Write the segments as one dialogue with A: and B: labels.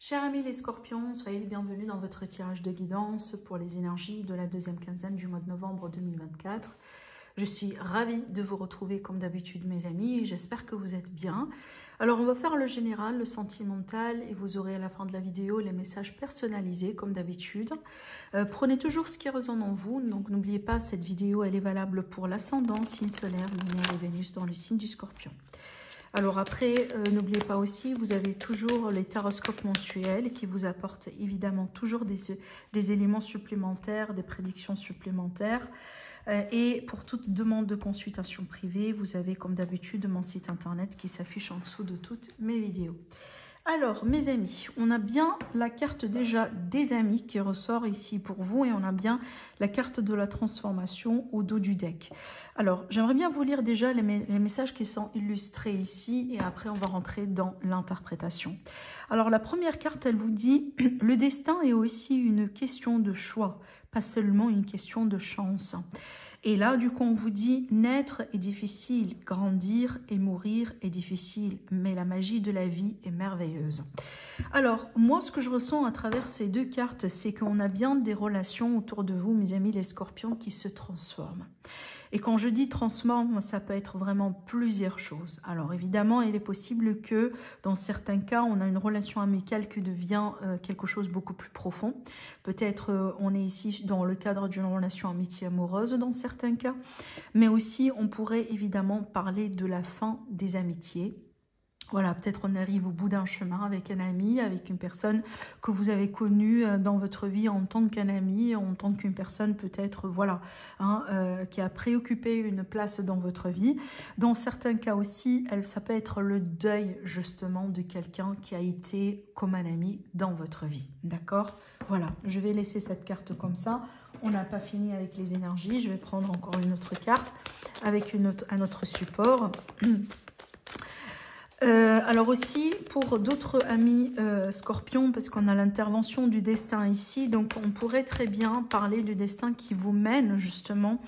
A: Chers amis les scorpions, soyez les bienvenus dans votre tirage de guidance pour les énergies de la deuxième quinzaine du mois de novembre 2024. Je suis ravie de vous retrouver comme d'habitude mes amis, j'espère que vous êtes bien. Alors on va faire le général, le sentimental et vous aurez à la fin de la vidéo les messages personnalisés comme d'habitude. Prenez toujours ce qui résonne en vous, donc n'oubliez pas cette vidéo elle est valable pour l'ascendant, signe solaire, lumière et Vénus dans le signe du scorpion. Alors après, n'oubliez pas aussi, vous avez toujours les taroscopes mensuels qui vous apportent évidemment toujours des éléments supplémentaires, des prédictions supplémentaires. Et pour toute demande de consultation privée, vous avez comme d'habitude mon site internet qui s'affiche en dessous de toutes mes vidéos. Alors mes amis, on a bien la carte déjà des amis qui ressort ici pour vous et on a bien la carte de la transformation au dos du deck. Alors j'aimerais bien vous lire déjà les messages qui sont illustrés ici et après on va rentrer dans l'interprétation. Alors la première carte elle vous dit « Le destin est aussi une question de choix, pas seulement une question de chance ». Et là, du coup, on vous dit, naître est difficile, grandir et mourir est difficile, mais la magie de la vie est merveilleuse. Alors, moi, ce que je ressens à travers ces deux cartes, c'est qu'on a bien des relations autour de vous, mes amis les scorpions, qui se transforment. Et quand je dis transforme, ça peut être vraiment plusieurs choses. Alors évidemment, il est possible que dans certains cas, on a une relation amicale qui devient quelque chose de beaucoup plus profond. Peut-être on est ici dans le cadre d'une relation amitié amoureuse dans certains cas. Mais aussi, on pourrait évidemment parler de la fin des amitiés. Voilà, peut-être on arrive au bout d'un chemin avec un ami, avec une personne que vous avez connue dans votre vie en tant qu'un ami, en tant qu'une personne peut-être, voilà, qui a préoccupé une place dans votre vie. Dans certains cas aussi, ça peut être le deuil justement de quelqu'un qui a été comme un ami dans votre vie, d'accord? Voilà, je vais laisser cette carte comme ça. On n'a pas fini avec les énergies, je vais prendre encore une autre carte avec un autre support. Alors aussi, pour d'autres amis scorpions, parce qu'on a l'intervention du destin ici, donc on pourrait très bien parler du destin qui vous mène justement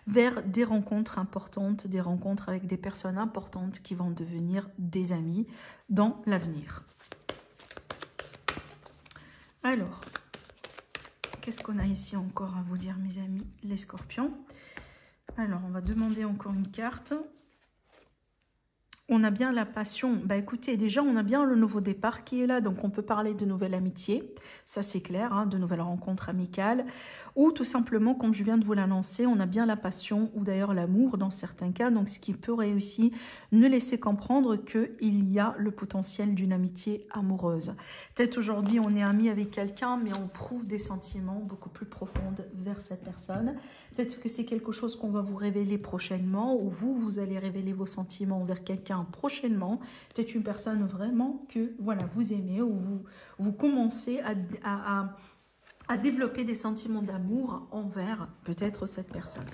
A: vers des rencontres importantes, des rencontres avec des personnes importantes qui vont devenir des amis dans l'avenir. Alors, qu'est-ce qu'on a ici encore à vous dire mes amis les scorpions? Alors, on va demander encore une carte. On a bien la passion. Bah écoutez, déjà, on a bien le nouveau départ qui est là. Donc, on peut parler de nouvelle amitié. Ça, c'est clair, hein, de nouvelles rencontres amicales. Ou tout simplement, comme je viens de vous l'annoncer, on a bien la passion ou d'ailleurs l'amour dans certains cas. Donc, ce qui pourrait aussi nous laisser comprendre qu'il y a le potentiel d'une amitié amoureuse. Peut-être aujourd'hui, on est amis avec quelqu'un, mais on prouve des sentiments beaucoup plus profonds vers cette personne. Peut-être que c'est quelque chose qu'on va vous révéler prochainement ou vous allez révéler vos sentiments envers quelqu'un prochainement. Peut-être une personne vraiment que voilà, vous aimez ou vous commencez à développer des sentiments d'amour envers peut-être cette personne.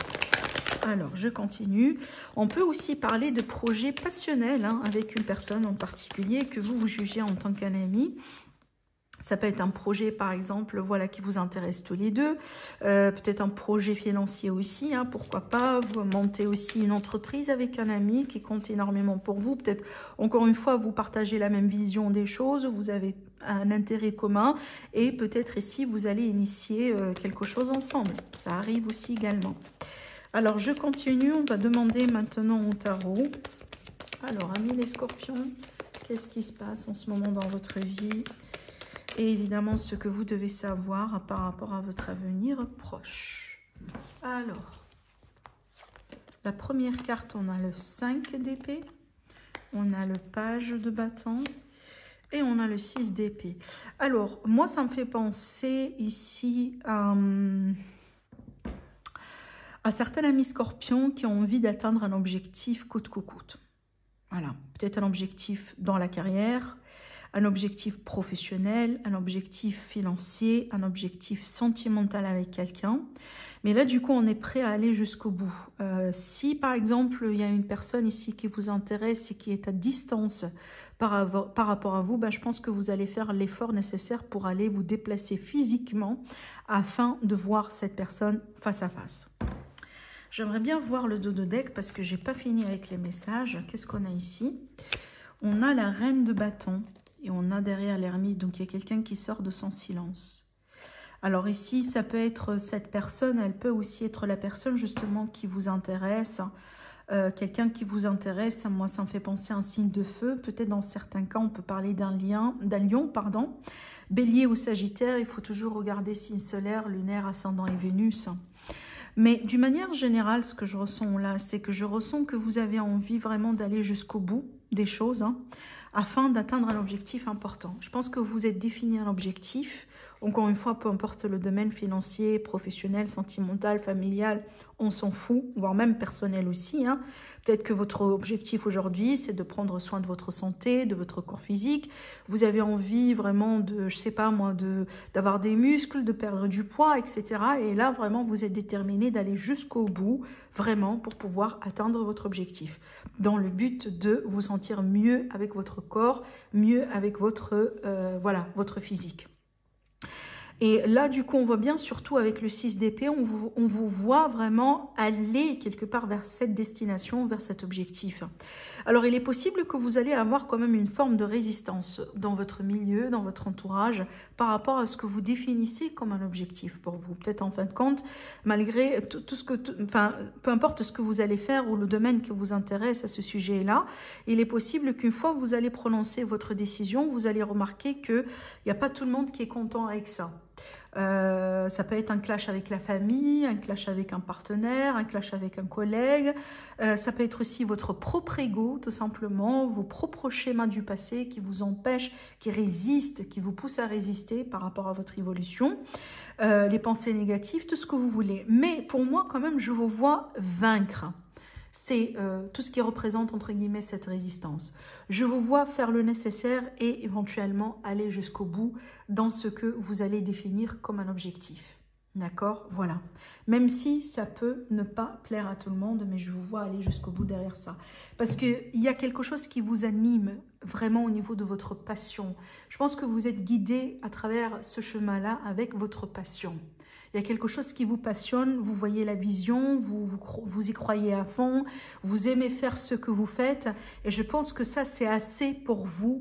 A: Alors, je continue. On peut aussi parler de projets passionnels avec une personne en particulier que vous jugez en tant qu'un ami. Ça peut être un projet, par exemple, voilà, qui vous intéresse tous les deux. Peut-être un projet financier aussi, pourquoi pas. Vous montez aussi une entreprise avec un ami qui compte énormément pour vous. Peut-être, encore une fois, vous partagez la même vision des choses. Vous avez un intérêt commun. Et peut-être ici, vous allez initier quelque chose ensemble. Ça arrive aussi également. Alors, je continue. On va demander maintenant au tarot. Alors, amis les scorpions, qu'est-ce qui se passe en ce moment dans votre vie ? Et évidemment, ce que vous devez savoir par rapport à votre avenir proche. Alors, la première carte, on a le 5 d'épée, on a le page de bâton et on a le 6 d'épée. Alors, moi, ça me fait penser ici à certains amis scorpions qui ont envie d'atteindre un objectif coûte que coûte. Voilà, peut-être un objectif dans la carrière, un objectif professionnel, un objectif financier, un objectif sentimental avec quelqu'un. Mais là, du coup, on est prêt à aller jusqu'au bout. Si, par exemple, il y a une personne ici qui vous intéresse et qui est à distance par rapport à vous, bah, je pense que vous allez faire l'effort nécessaire pour aller vous déplacer physiquement afin de voir cette personne face à face. J'aimerais bien voir le dos de deck parce que je n'ai pas fini avec les messages. Qu'est-ce qu'on a ici? On a la reine de bâton. Et on a derrière l'ermite, donc il y a quelqu'un qui sort de son silence. Alors ici, ça peut être cette personne, elle peut aussi être la personne justement qui vous intéresse. Quelqu'un qui vous intéresse, moi ça me fait penser à un signe de feu. Peut-être dans certains cas, on peut parler d'un lion, pardon. Bélier ou Sagittaire, il faut toujours regarder signe solaire, lunaire, ascendant et Vénus. Mais d'une manière générale, ce que je ressens là, c'est que je ressens que vous avez envie vraiment d'aller jusqu'au bout des choses, afin d'atteindre un objectif important. Je pense que vous êtes défini un objectif. Encore une fois, peu importe le domaine financier, professionnel, sentimental, familial, on s'en fout, voire même personnel aussi. Peut-être que votre objectif aujourd'hui, c'est de prendre soin de votre santé, de votre corps physique. Vous avez envie vraiment de, je sais pas moi, d'avoir des muscles, de perdre du poids, etc. Et là, vraiment, vous êtes déterminé d'aller jusqu'au bout, vraiment, pour pouvoir atteindre votre objectif. Dans le but de vous sentir mieux avec votre corps, mieux avec votre, votre physique. Et là, du coup, on voit bien, surtout avec le 6 d'épée, on vous voit vraiment aller quelque part vers cette destination, vers cet objectif. Alors, il est possible que vous allez avoir quand même une forme de résistance dans votre milieu, dans votre entourage, par rapport à ce que vous définissez comme un objectif pour vous. Peut-être en fin de compte, malgré peu importe ce que vous allez faire ou le domaine qui vous intéresse à ce sujet-là, il est possible qu'une fois que vous allez prononcer votre décision, vous allez remarquer qu'il n'y a pas tout le monde qui est content avec ça. Ça peut être un clash avec la famille, un clash avec un partenaire, un clash avec un collègue. Ça peut être aussi votre propre ego, tout simplement, vos propres schémas du passé qui vous empêchent, qui résistent, qui vous poussent à résister par rapport à votre évolution. Les pensées négatives, tout ce que vous voulez. Mais pour moi, quand même, je vous vois vaincre. C'est tout ce qui représente, entre guillemets, cette résistance. Je vous vois faire le nécessaire et éventuellement aller jusqu'au bout dans ce que vous allez définir comme un objectif. D'accord? Voilà. Même si ça peut ne pas plaire à tout le monde, mais je vous vois aller jusqu'au bout derrière ça. Parce qu'il y a quelque chose qui vous anime vraiment au niveau de votre passion. Je pense que vous êtes guidé à travers ce chemin-là avec votre passion. Il y a quelque chose qui vous passionne, vous voyez la vision, vous y croyez à fond, vous aimez faire ce que vous faites. Et je pense que ça, c'est assez pour vous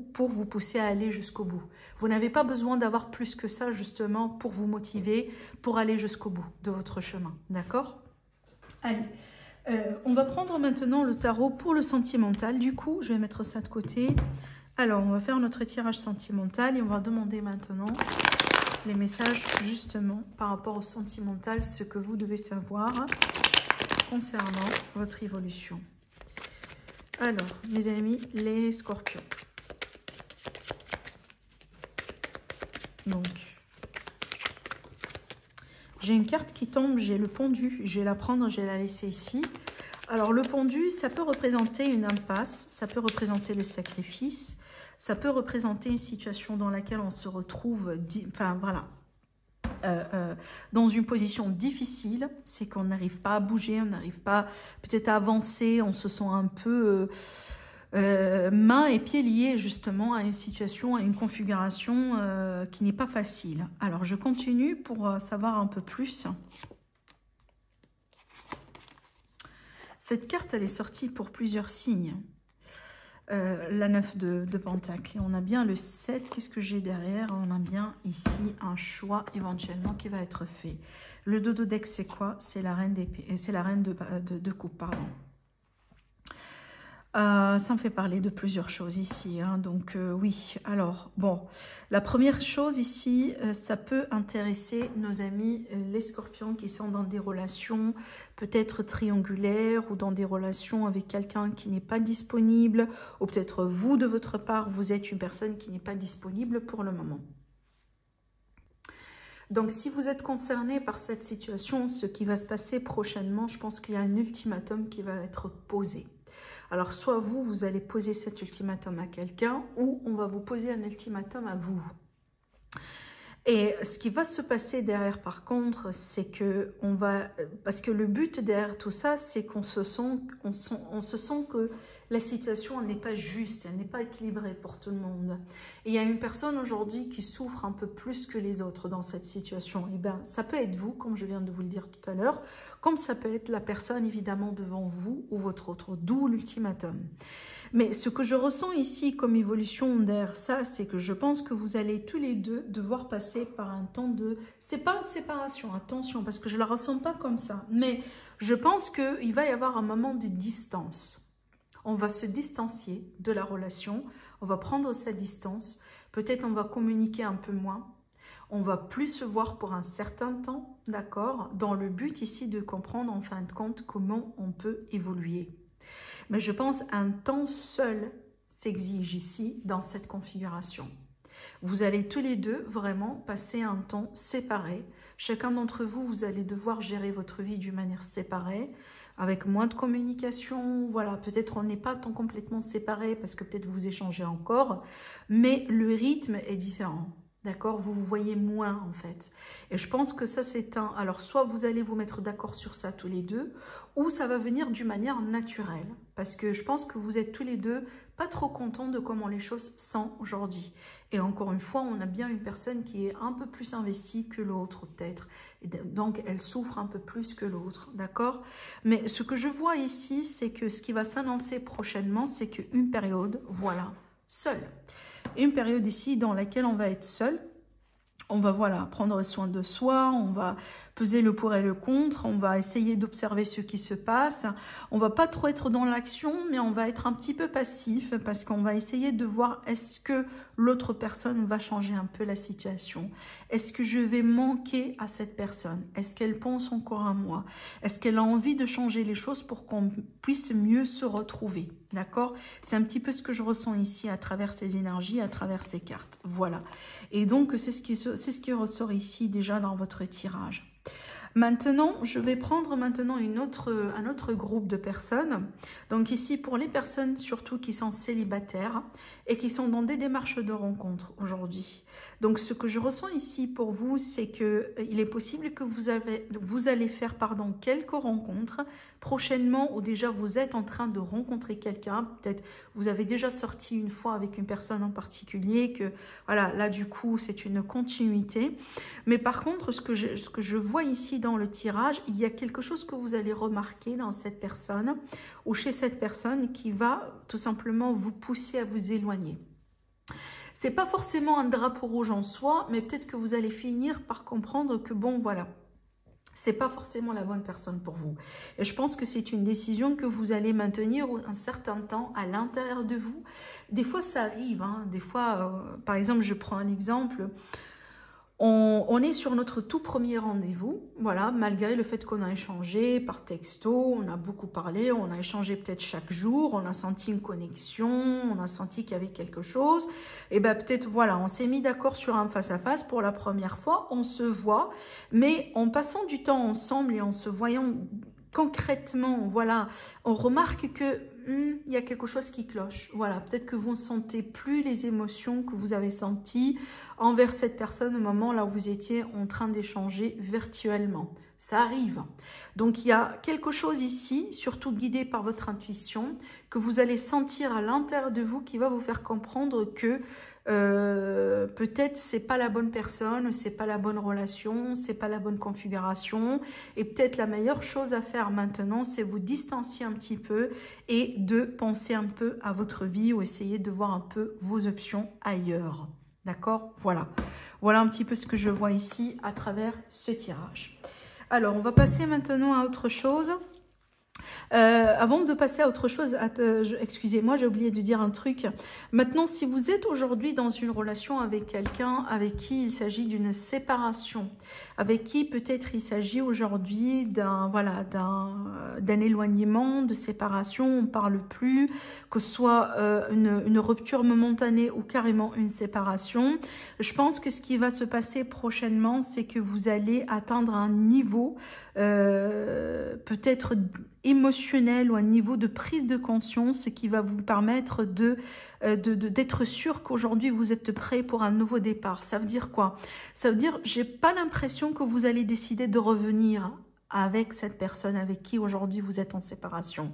A: pousser à aller jusqu'au bout. Vous n'avez pas besoin d'avoir plus que ça, justement, pour vous motiver, pour aller jusqu'au bout de votre chemin. D'accord? Allez, on va prendre maintenant le tarot pour le sentimental. Du coup, je vais mettre ça de côté. Alors, on va faire notre tirage sentimental et on va demander maintenant les messages justement par rapport au sentimental, ce que vous devez savoir concernant votre évolution. Alors, mes amis, les scorpions. Donc, j'ai une carte qui tombe, j'ai le pendu. Je vais la prendre, je vais la laisser ici. Alors, le pendu, ça peut représenter une impasse, ça peut représenter le sacrifice. Ça peut représenter une situation dans laquelle on se retrouve, dans une position difficile. C'est qu'on n'arrive pas à bouger, on n'arrive pas peut-être à avancer, on se sent un peu mains et pieds liés justement à une situation, à une configuration qui n'est pas facile. Alors, je continue pour savoir un peu plus. Cette carte, elle est sortie pour plusieurs signes. La 9 de Pentacle. Et on a bien le 7. Qu'est-ce que j'ai derrière? On a bien ici un choix éventuellement qui va être fait. Le dodo deck, c'est quoi? C'est la reine d'épée. C'est la reine de coupe, pardon. Ça me fait parler de plusieurs choses ici. Donc oui, alors bon, la première chose ici, ça peut intéresser nos amis les scorpions qui sont dans des relations peut-être triangulaires ou dans des relations avec quelqu'un qui n'est pas disponible, ou peut-être vous de votre part, vous êtes une personne qui n'est pas disponible pour le moment. Donc, si vous êtes concerné par cette situation, ce qui va se passer prochainement, je pense qu'il y a un ultimatum qui va être posé. Alors, soit vous allez poser cet ultimatum à quelqu'un, ou on va vous poser un ultimatum à vous. Et ce qui va se passer derrière, par contre, c'est que on va... Parce que le but derrière tout ça, c'est qu'on se sent que la situation n'est pas juste, elle n'est pas équilibrée pour tout le monde. Et il y a une personne aujourd'hui qui souffre un peu plus que les autres dans cette situation. Et bien, ça peut être vous, comme je viens de vous le dire tout à l'heure, comme ça peut être la personne évidemment devant vous ou votre autre, d'où l'ultimatum. Mais ce que je ressens ici comme évolution derrière ça, c'est que je pense que vous allez tous les deux devoir passer par un temps de... C'est pas une séparation, attention, parce que je la ressens pas comme ça. Mais je pense qu'il va y avoir un moment de distance. On va se distancier de la relation, on va prendre sa distance. Peut-être on va communiquer un peu moins. On va plus se voir pour un certain temps, d'accord? Dans le but ici de comprendre en fin de compte comment on peut évoluer. Mais je pense un temps seul s'exige ici dans cette configuration. Vous allez tous les deux vraiment passer un temps séparé. Chacun d'entre vous, vous allez devoir gérer votre vie d'une manière séparée, avec moins de communication. Voilà, peut-être on n'est pas tant complètement séparés parce que peut-être vous échangez encore, mais le rythme est différent. D'accord, vous vous voyez moins en fait. Et je pense que ça c'est un... Alors soit vous allez vous mettre d'accord sur ça tous les deux, ou ça va venir d'une manière naturelle. Parce que je pense que vous êtes tous les deux pas trop contents de comment les choses sont aujourd'hui. Et encore une fois, on a bien une personne qui est un peu plus investie que l'autre peut-être. Donc elle souffre un peu plus que l'autre, d'accord? Mais ce que je vois ici, c'est que ce qui va s'annoncer prochainement, c'est qu'une période, voilà, seule. Une période ici dans laquelle on va être seul. On va voilà, prendre soin de soi, on va peser le pour et le contre, on va essayer d'observer ce qui se passe. On va pas trop être dans l'action, mais on va être un petit peu passif parce qu'on va essayer de voir est-ce que l'autre personne va changer un peu la situation. Est-ce que je vais manquer à cette personne? Est-ce qu'elle pense encore à moi? Est-ce qu'elle a envie de changer les choses pour qu'on puisse mieux se retrouver? D'accord? C'est un petit peu ce que je ressens ici à travers ces énergies, à travers ces cartes. Voilà. Et donc, c'est ce qui ressort ici déjà dans votre tirage. Maintenant, je vais prendre maintenant un autre groupe de personnes. Donc ici, pour les personnes surtout qui sont célibataires et qui sont dans des démarches de rencontre aujourd'hui. Donc ce que je ressens ici pour vous, c'est qu'il est possible que vous allez faire quelques rencontres prochainement, ou déjà vous êtes en train de rencontrer quelqu'un. Peut-être vous avez déjà sorti une fois avec une personne en particulier, que voilà, là du coup c'est une continuité. Mais par contre, ce que je vois ici dans le tirage, il y a quelque chose que vous allez remarquer dans cette personne ou chez cette personne qui va tout simplement vous pousser à vous éloigner. C'est pas forcément un drapeau rouge en soi, mais peut-être que vous allez finir par comprendre que bon, voilà, c'est pas forcément la bonne personne pour vous. Et je pense que c'est une décision que vous allez maintenir un certain temps à l'intérieur de vous. Des fois, ça arrive, hein. Des fois, par exemple, je prends un exemple. On est sur notre tout premier rendez-vous, voilà, malgré le fait qu'on a échangé par texto, on a beaucoup parlé, on a échangé peut-être chaque jour, on a senti une connexion, on a senti qu'il y avait quelque chose, et bien peut-être, voilà, on s'est mis d'accord sur un face-à-face pour la première fois, on se voit, mais en passant du temps ensemble et en se voyant concrètement, voilà, on remarque que il y a quelque chose qui cloche. Voilà, peut-être que vous ne sentez plus les émotions que vous avez senties envers cette personne au moment là où vous étiez en train d'échanger virtuellement. Ça arrive. Donc, il y a quelque chose ici, surtout guidé par votre intuition, que vous allez sentir à l'intérieur de vous qui va vous faire comprendre que peut-être c'est pas la bonne personne, c'est pas la bonne relation, c'est pas la bonne configuration. Et peut-être la meilleure chose à faire maintenant, c'est vous distancier un petit peu et de penser un peu à votre vie ou essayer de voir un peu vos options ailleurs. D'accord? Voilà. Voilà un petit peu ce que je vois ici à travers ce tirage. Alors, on va passer maintenant à autre chose. Avant de passer à autre chose, excusez-moi, j'ai oublié de dire un truc. Maintenant, si vous êtes aujourd'hui dans une relation avec quelqu'un avec qui il s'agit d'une séparation, avec qui peut-être il s'agit aujourd'hui d'un éloignement, de séparation, on ne parle plus, que ce soit une rupture momentanée ou carrément une séparation, je pense que ce qui va se passer prochainement, c'est que vous allez atteindre un niveau peut-être émotionnel ou un niveau de prise de conscience qui va vous permettre d'être sûr qu'aujourd'hui vous êtes prêt pour un nouveau départ. Ça veut dire quoi? Ça veut dire, j'ai pas l'impression que vous allez décider de revenir avec cette personne avec qui aujourd'hui vous êtes en séparation.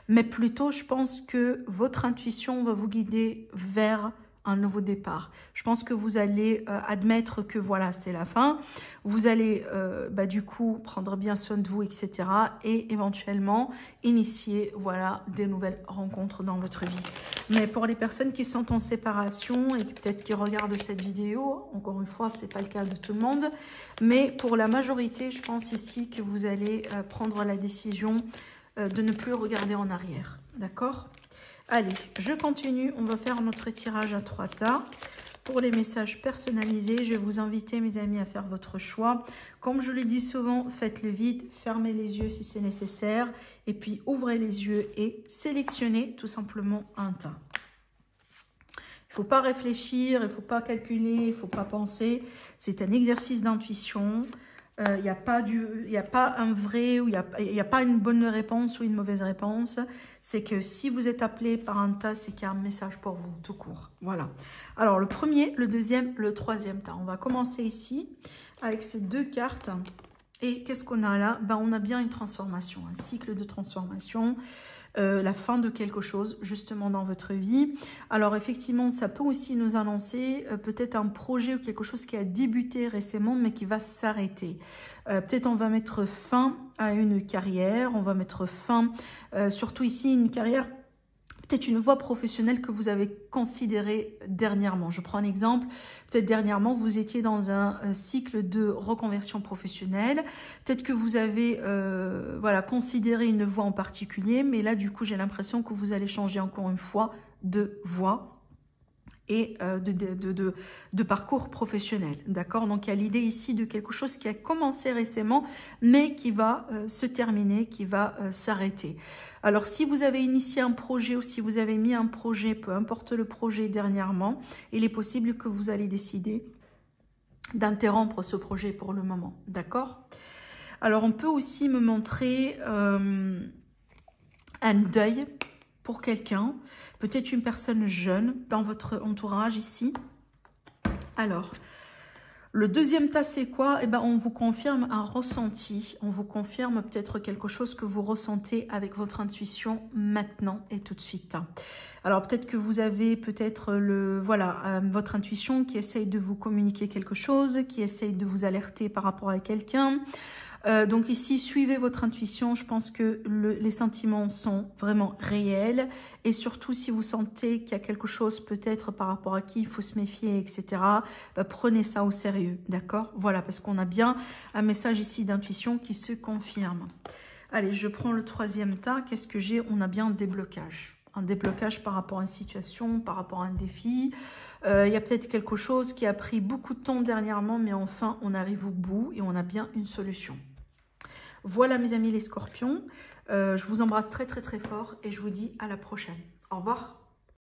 A: Mais plutôt, je pense que votre intuition va vous guider vers un nouveau départ. Je pense que vous allez admettre que voilà, c'est la fin. Vous allez du coup prendre bien soin de vous, etc. Et éventuellement initier voilà, des nouvelles rencontres dans votre vie. Mais pour les personnes qui sont en séparation et peut-être qui regardent cette vidéo, encore une fois, ce n'est pas le cas de tout le monde, mais pour la majorité, je pense ici que vous allez prendre la décision de ne plus regarder en arrière. D'accord ? Allez, je continue. On va faire notre tirage à 3 tas. Pour les messages personnalisés, je vais vous inviter, mes amis, à faire votre choix. Comme je le dis souvent, faites le vide, fermez les yeux si c'est nécessaire. Et puis, ouvrez les yeux et sélectionnez tout simplement un tas. Il ne faut pas réfléchir, il ne faut pas calculer, il ne faut pas penser. C'est un exercice d'intuition. Il n'y a pas un vrai ou il n'y a pas une bonne réponse ou une mauvaise réponse. C'est que si vous êtes appelé par un tas, c'est qu'il y a un message pour vous, tout court. Voilà. Alors, le premier, le deuxième, le troisième tas. On va commencer ici avec ces 2 cartes. Et qu'est-ce qu'on a là? On a bien une transformation, un cycle de transformation. La fin de quelque chose justement dans votre vie. Alors effectivement, ça peut aussi nous annoncer peut-être un projet ou quelque chose qui a débuté récemment mais qui va s'arrêter. Peut-être on va mettre fin à une carrière, on va mettre fin, surtout ici, une carrière, peut-être une voie professionnelle que vous avez considérée dernièrement. Je prends un exemple. Peut-être dernièrement, vous étiez dans un cycle de reconversion professionnelle. Peut-être que vous avez considéré une voie en particulier. Mais là, du coup, j'ai l'impression que vous allez changer encore une fois de voie et de parcours professionnel. D'accord? Donc, il y a l'idée ici de quelque chose qui a commencé récemment, mais qui va se terminer, qui va s'arrêter. Alors, si vous avez initié un projet ou si vous avez mis un projet, peu importe le projet dernièrement, il est possible que vous allez décider d'interrompre ce projet pour le moment. D'accord? Alors, on peut aussi me montrer un deuil pour quelqu'un, peut-être une personne jeune dans votre entourage ici. Alors, le deuxième tas, c'est quoi? On vous confirme un ressenti. On vous confirme peut-être quelque chose que vous ressentez avec votre intuition maintenant et tout de suite. Alors, peut-être que vous avez peut-être votre intuition qui essaye de vous communiquer quelque chose, qui essaye de vous alerter par rapport à quelqu'un. Donc ici, suivez votre intuition. Je pense que les sentiments sont vraiment réels. Et surtout, si vous sentez qu'il y a quelque chose peut-être par rapport à qui il faut se méfier, etc., prenez ça au sérieux, d'accord? Voilà, parce qu'on a bien un message ici d'intuition qui se confirme. Allez, je prends le troisième tas. Qu'est-ce que j'ai? On a bien un déblocage. Un déblocage par rapport à une situation, par rapport à un défi. Il y a peut-être quelque chose qui a pris beaucoup de temps dernièrement, mais enfin, on arrive au bout et on a bien une solution. Voilà mes amis les scorpions, je vous embrasse très très très fort et je vous dis à la prochaine. Au revoir.